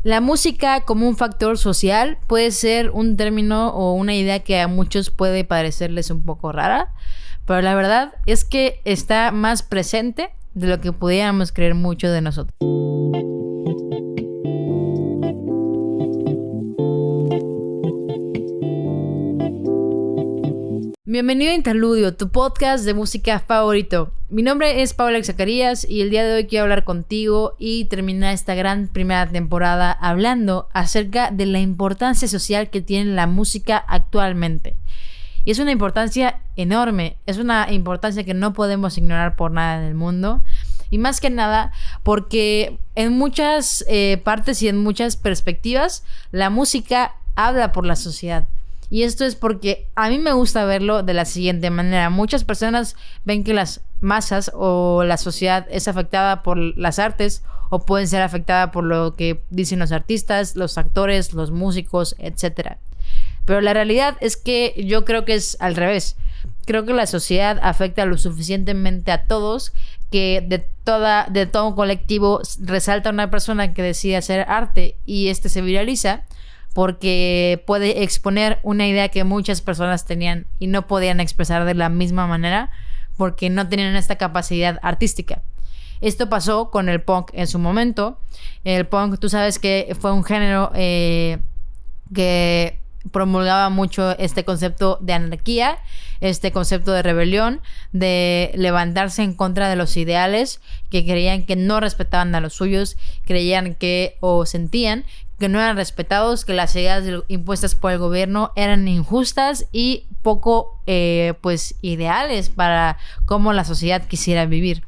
La música como un factor social puede ser un término o una idea que a muchos puede parecerles un poco rara, pero la verdad es que está más presente de lo que pudiéramos creer muchos de nosotros. Bienvenido a Interludio, tu podcast de música favorito. Mi nombre es Paula Zacarías y el día de hoy quiero hablar contigo y terminar esta gran primera temporada hablando acerca de la importancia social que tiene la música actualmente. Y es una importancia enorme, es una importancia que no podemos ignorar por nada en el mundo. Y más que nada porque en muchas partes y en muchas perspectivas la música habla por la sociedad. Y esto es porque a mí me gusta verlo de la siguiente manera. Muchas personas ven que las masas o la sociedad es afectada por las artes o pueden ser afectada por lo que dicen los artistas, los actores, los músicos, etc. Pero la realidad es que yo creo que es al revés. Creo que la sociedad afecta lo suficientemente a todos que de todo un colectivo resalta una persona que decide hacer arte y este se viraliza porque puede exponer una idea que muchas personas tenían y no podían expresar de la misma manera porque no tenían esta capacidad artística. Esto pasó con el punk en su momento. El punk, tú sabes que fue un género que promulgaba mucho este concepto de anarquía, este concepto de rebelión, de levantarse en contra de los ideales que creían que no respetaban a los suyos, creían que o sentían que no eran respetados, que las ideas impuestas por el gobierno eran injustas y poco ideales para cómo la sociedad quisiera vivir.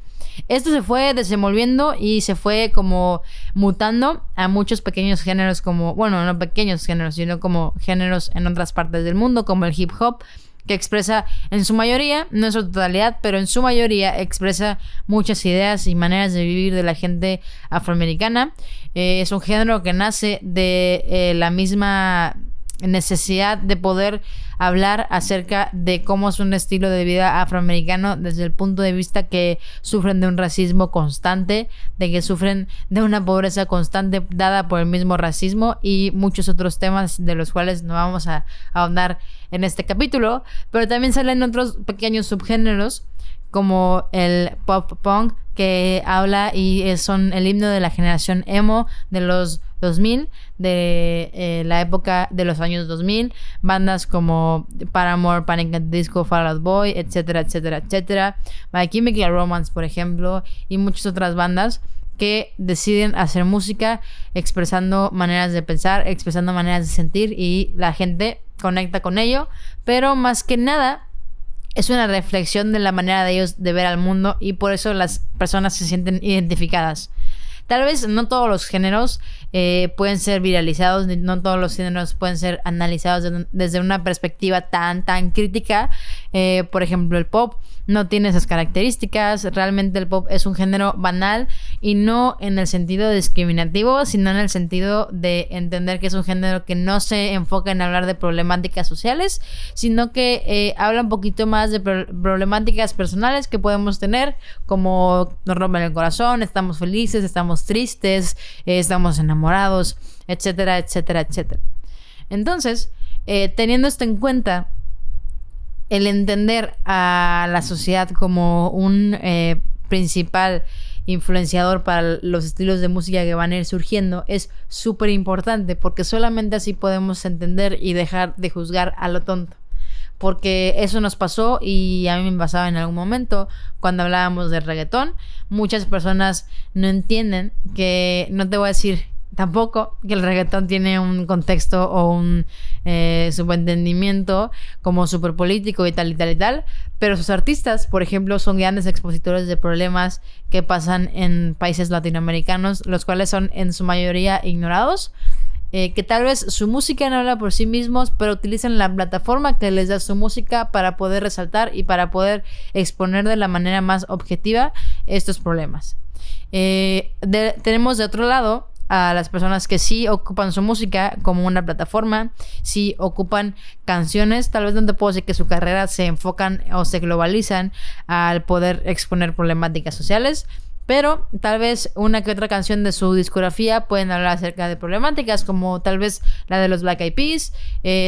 Esto se fue desenvolviendo y se fue como mutando a muchos pequeños géneros no pequeños géneros, sino como géneros en otras partes del mundo, como el hip hop, que expresa en su mayoría, no en su totalidad, pero en su mayoría expresa muchas ideas y maneras de vivir de la gente afroamericana. Es un género que nace de la misma necesidad de poder hablar acerca de cómo es un estilo de vida afroamericano desde el punto de vista que sufren de un racismo constante, de que sufren de una pobreza constante dada por el mismo racismo y muchos otros temas de los cuales no vamos a ahondar en este capítulo, pero también salen otros pequeños subgéneros como el pop punk, que habla y son el himno de la generación emo de los 2000, de la época de los años 2000, bandas como Paramore, Panic! At the Disco, Fall Out Boy, etcétera, etcétera, etcétera, My Chemical Romance, por ejemplo, y muchas otras bandas que deciden hacer música expresando maneras de pensar, expresando maneras de sentir y la gente conecta con ello, pero más que nada es una reflexión de la manera de ellos de ver al mundo y por eso las personas se sienten identificadas. Tal vez no todos los géneros pueden ser viralizados, no todos los géneros pueden ser analizados desde una perspectiva tan crítica. Por ejemplo, el pop no tiene esas características. Realmente el pop es un género banal y no en el sentido discriminativo, sino en el sentido de entender que es un género que no se enfoca en hablar de problemáticas sociales, sino que habla un poquito más de problemáticas personales que podemos tener, como nos rompen el corazón, estamos felices, estamos tristes, estamos enamorados, etcétera, etcétera, etcétera. Entonces, teniendo esto en cuenta, el entender a la sociedad como un principal influenciador para los estilos de música que van a ir surgiendo es súper importante, porque solamente así podemos entender y dejar de juzgar a lo tonto. Porque eso nos pasó y a mí me pasaba en algún momento cuando hablábamos de reggaetón. Muchas personas no entienden que, no te voy a decir tampoco que el reggaetón tiene un contexto o un subentendimiento como súper político y tal y tal y tal, pero sus artistas, por ejemplo, son grandes expositores de problemas que pasan en países latinoamericanos, los cuales son en su mayoría ignorados. Que tal vez su música no habla por sí mismos, pero utilizan la plataforma que les da su música para poder resaltar y para poder exponer de la manera más objetiva estos problemas. Tenemos de otro lado a las personas que sí ocupan su música como una plataforma, sí ocupan canciones, tal vez no te puedo decir que su carrera se enfocan o se globalizan al poder exponer problemáticas sociales, pero tal vez una que otra canción de su discografía pueden hablar acerca de problemáticas, como tal vez la de los Black Eyed Peas,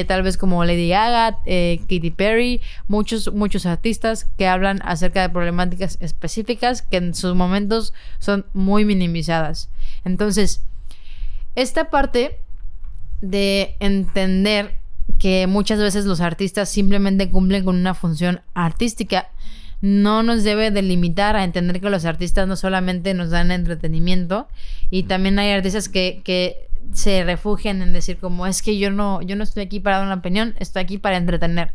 tal vez como Lady Gaga, Katy Perry, muchos artistas que hablan acerca de problemáticas específicas que en sus momentos son muy minimizadas. Entonces, esta parte de entender que muchas veces los artistas simplemente cumplen con una función artística no nos debe delimitar a entender que los artistas no solamente nos dan entretenimiento, y también hay artistas que se refugian en decir como es que yo no estoy aquí para dar una opinión, estoy aquí para entretener.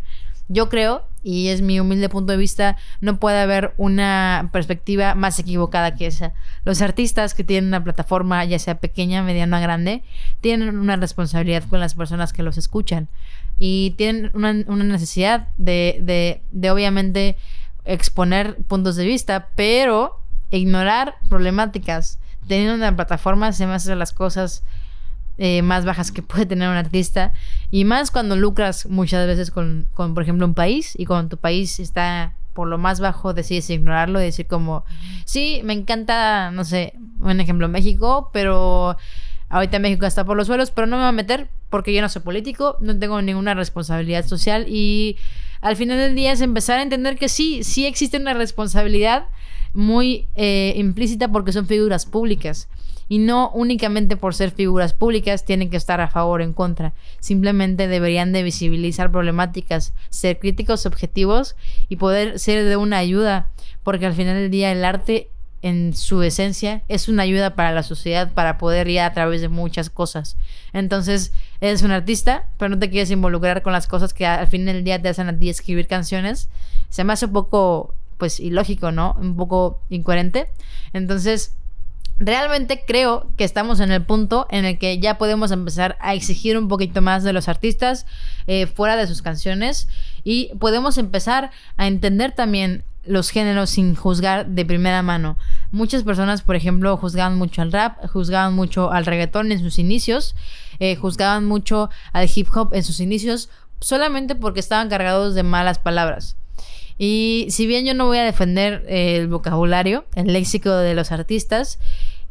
Yo creo, y es mi humilde punto de vista, no puede haber una perspectiva más equivocada que esa. Los artistas que tienen una plataforma, ya sea pequeña, mediana o grande, tienen una responsabilidad con las personas que los escuchan y tienen una necesidad de obviamente exponer puntos de vista, pero ignorar problemáticas teniendo una plataforma se me hace las cosas más bajas que puede tener un artista, y más cuando lucras muchas veces con por ejemplo un país, y cuando tu país está por lo más bajo decides ignorarlo y decir como sí, me encanta, no sé, un ejemplo, México, pero ahorita México está por los suelos, pero no me voy a meter porque yo no soy político, no tengo ninguna responsabilidad social. Y al final del día es empezar a entender que sí existe una responsabilidad muy implícita porque son figuras públicas. Y no únicamente por ser figuras públicas tienen que estar a favor o en contra. Simplemente deberían de visibilizar problemáticas, ser críticos, objetivos y poder ser de una ayuda. Porque al final del día el arte en su esencia es una ayuda para la sociedad para poder ir a través de muchas cosas. Entonces eres un artista, pero no te quieres involucrar con las cosas que al final del día te hacen a ti escribir canciones. Se me hace un poco pues ilógico, ¿no? Un poco incoherente. Entonces realmente creo que estamos en el punto en el que ya podemos empezar a exigir un poquito más de los artistas fuera de sus canciones, y podemos empezar a entender también los géneros sin juzgar de primera mano. Muchas personas, por ejemplo, juzgaban mucho al rap, juzgaban mucho al reggaetón en sus inicios, juzgaban mucho al hip hop en sus inicios, solamente porque estaban cargados de malas palabras. Y si bien yo no voy a defender el vocabulario, el léxico de los artistas,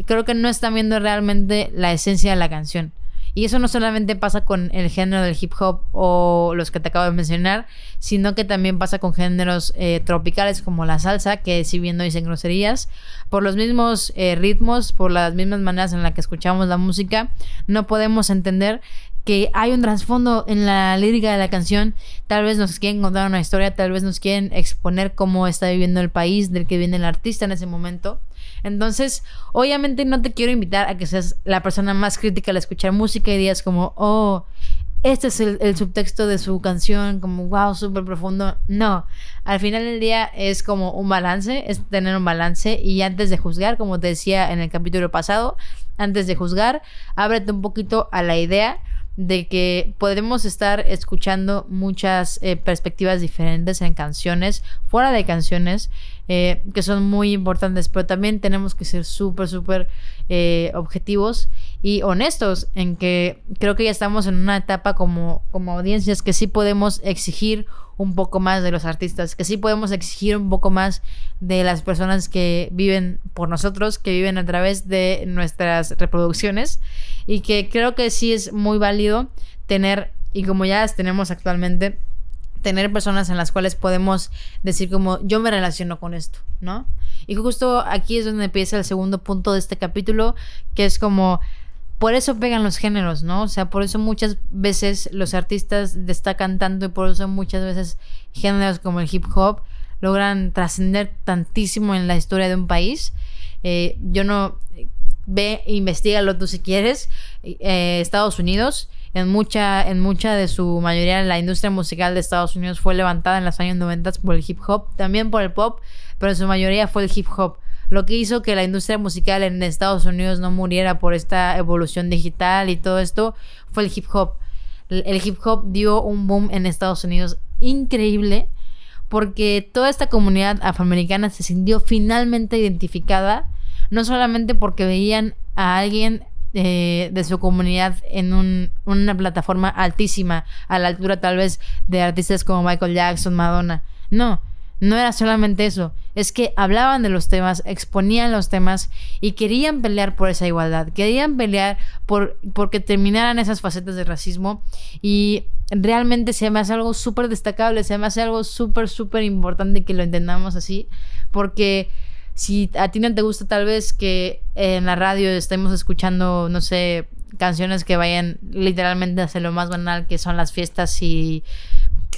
creo que no están viendo realmente la esencia de la canción. Y eso no solamente pasa con el género del hip hop o los que te acabo de mencionar, sino que también pasa con géneros tropicales como la salsa, que si bien no dicen groserías, por los mismos ritmos, por las mismas maneras en las que escuchamos la música, no podemos entender que hay un trasfondo en la lírica de la canción. Tal vez nos quieren contar una historia, tal vez nos quieren exponer cómo está viviendo el país del que viene el artista en ese momento. Entonces, obviamente no te quiero invitar a que seas la persona más crítica al escuchar música y digas como, oh, este es el subtexto de su canción, como wow, súper profundo. No, al final del día es como un balance, es tener un balance. Y antes de juzgar, como te decía en el capítulo pasado, antes de juzgar, ábrete un poquito a la idea de que podemos estar escuchando muchas perspectivas diferentes en canciones, fuera de canciones, que son muy importantes, pero también tenemos que ser súper objetivos y honestos en que creo que ya estamos en una etapa como audiencias que sí podemos exigir un poco más de los artistas, que sí podemos exigir un poco más de las personas que viven por nosotros, que viven a través de nuestras reproducciones, y que creo que sí es muy válido tener, y como ya las tenemos actualmente, tener personas en las cuales podemos decir como yo me relaciono con esto, ¿no? Y justo aquí es donde empieza el segundo punto de este capítulo, que es como por eso pegan los géneros, ¿no? O sea, por eso muchas veces los artistas destacan tanto, y por eso muchas veces géneros como el hip hop logran trascender tantísimo en la historia de un país. Yo no... investígalo tú si quieres. Estados Unidos, en mucha de su mayoría, la industria musical de Estados Unidos fue levantada en los años 90 por el hip hop, también por el pop, pero en su mayoría fue el hip hop. Lo que hizo que la industria musical en Estados Unidos no muriera por esta evolución digital y todo esto fue el hip hop. El hip hop dio un boom en Estados Unidos increíble, porque toda esta comunidad afroamericana se sintió finalmente identificada, no solamente porque veían a alguien de su comunidad en una plataforma altísima, a la altura tal vez de artistas como Michael Jackson, Madonna. No era solamente eso, es que hablaban de los temas, exponían los temas y querían pelear por esa igualdad, querían pelear porque terminaran esas facetas de racismo. Y realmente se me hace algo súper destacable, se me hace algo súper, súper importante que lo entendamos así, porque si a ti no te gusta tal vez que en la radio estemos escuchando, no sé, canciones que vayan literalmente hacia lo más banal, que son las fiestas y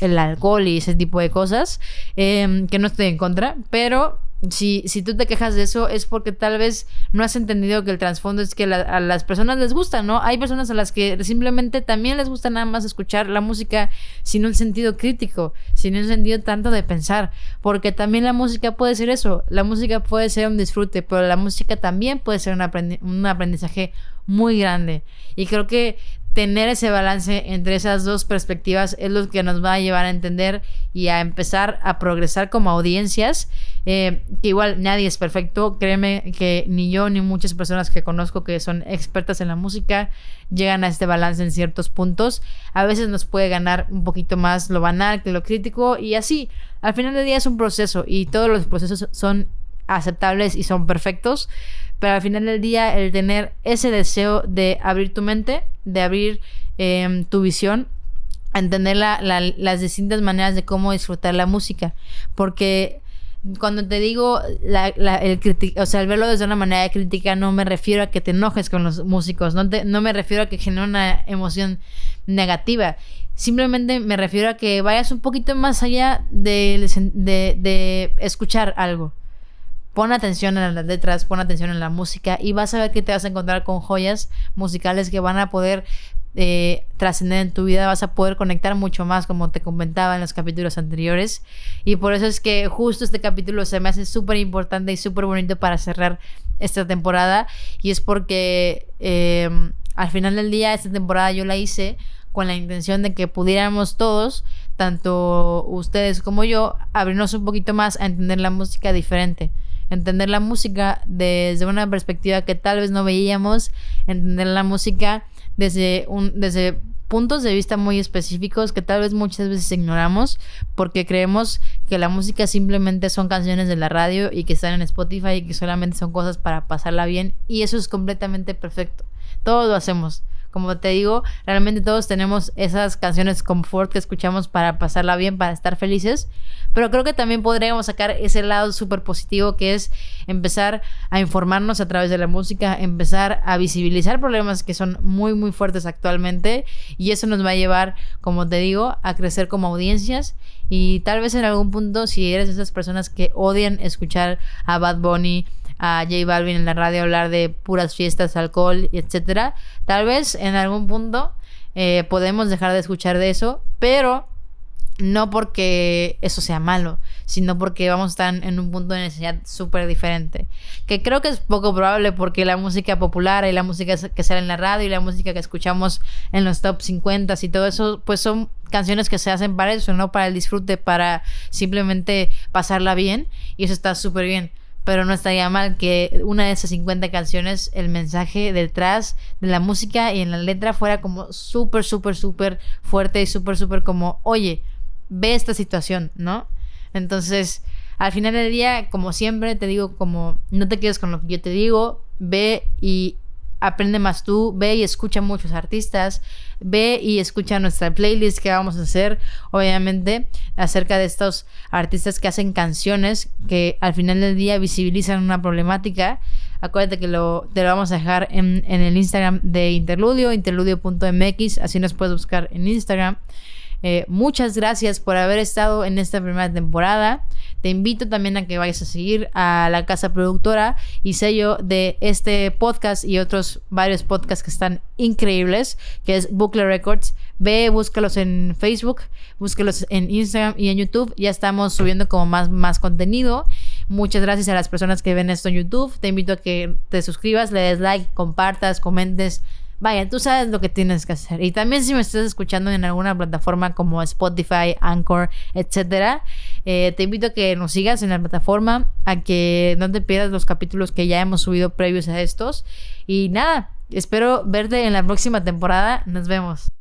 el alcohol y ese tipo de cosas, que no estoy en contra, pero si tú te quejas de eso es porque tal vez no has entendido que el trasfondo es que a las personas les gusta, ¿no? Hay personas a las que simplemente también les gusta nada más escuchar la música sin un sentido crítico, sin un sentido tanto de pensar, porque también la música puede ser eso, la música puede ser un disfrute, pero la música también puede ser un aprendizaje muy grande. Y creo que tener ese balance entre esas dos perspectivas es lo que nos va a llevar a entender y a empezar a progresar como audiencias, que igual nadie es perfecto, créeme que ni yo ni muchas personas que conozco que son expertas en la música llegan a este balance en ciertos puntos. A veces nos puede ganar un poquito más lo banal que lo crítico, y así al final del día es un proceso y todos los procesos son aceptables y son perfectos, pero al final del día el tener ese deseo de abrir tu mente, de abrir tu visión, entender las distintas maneras de cómo disfrutar la música, porque cuando te digo o sea, el verlo desde una manera crítica, no me refiero a que te enojes con los músicos, no me refiero a que genere una emoción negativa. Simplemente me refiero a que vayas un poquito más allá de escuchar algo. Pon atención en las letras, pon atención en la música y vas a ver que te vas a encontrar con joyas musicales que van a poder trascender en tu vida. Vas a poder conectar mucho más, como te comentaba en los capítulos anteriores. Y por eso es que justo este capítulo se me hace súper importante y súper bonito para cerrar esta temporada. Y es porque al final del día esta temporada yo la hice con la intención de que pudiéramos todos, tanto ustedes como yo, abrirnos un poquito más a entender la música diferente. Entender la música desde una perspectiva que tal vez no veíamos, entender la música desde puntos de vista muy específicos que tal vez muchas veces ignoramos, porque creemos que la música simplemente son canciones de la radio y que están en Spotify y que solamente son cosas para pasarla bien, y eso es completamente perfecto. Todos lo hacemos. Como te digo, realmente todos tenemos esas canciones confort que escuchamos para pasarla bien, para estar felices. Pero creo que también podríamos sacar ese lado súper positivo, que es empezar a informarnos a través de la música, empezar a visibilizar problemas que son muy, muy fuertes actualmente. Y eso nos va a llevar, como te digo, a crecer como audiencias. Y tal vez en algún punto, si eres de esas personas que odian escuchar a Bad Bunny, a J Balvin en la radio hablar de puras fiestas, alcohol, etcétera, tal vez en algún punto podemos dejar de escuchar de eso, pero no porque eso sea malo, sino porque vamos a estar en un punto de necesidad súper diferente, que creo que es poco probable, porque la música popular y la música que sale en la radio y la música que escuchamos en los top 50 y todo eso, pues son canciones que se hacen para eso, no para el disfrute, para simplemente pasarla bien, y eso está súper bien. Pero no estaría mal que una de esas 50 canciones, el mensaje detrás de la música y en la letra fuera como súper, súper, súper fuerte y súper, súper como, oye, ve esta situación, ¿no? Entonces, al final del día, como siempre, te digo, como no te quedes con lo que yo te digo, ve y aprende más tú, ve y escucha muchos artistas, ve y escucha nuestra playlist que vamos a hacer, obviamente, acerca de estos artistas que hacen canciones que al final del día visibilizan una problemática. Acuérdate que te lo vamos a dejar en el Instagram de Interludio, interludio.mx, así nos puedes buscar en Instagram. Muchas gracias por haber estado en esta primera temporada. Te invito también a que vayas a seguir a la casa productora y sello de este podcast y otros varios podcasts que están increíbles, que es Bucle Records. Ve, búscalos en Facebook, búscalos en Instagram y en YouTube. Ya estamos subiendo como más contenido. Muchas gracias a las personas que ven esto en YouTube. Te invito a que te suscribas, le des like, compartas, comentes. Vaya, tú sabes lo que tienes que hacer. Y también si me estás escuchando en alguna plataforma como Spotify, Anchor, etcétera, te invito a que nos sigas en la plataforma, a que no te pierdas los capítulos que ya hemos subido previos a estos. Y nada, espero verte en la próxima temporada. Nos vemos.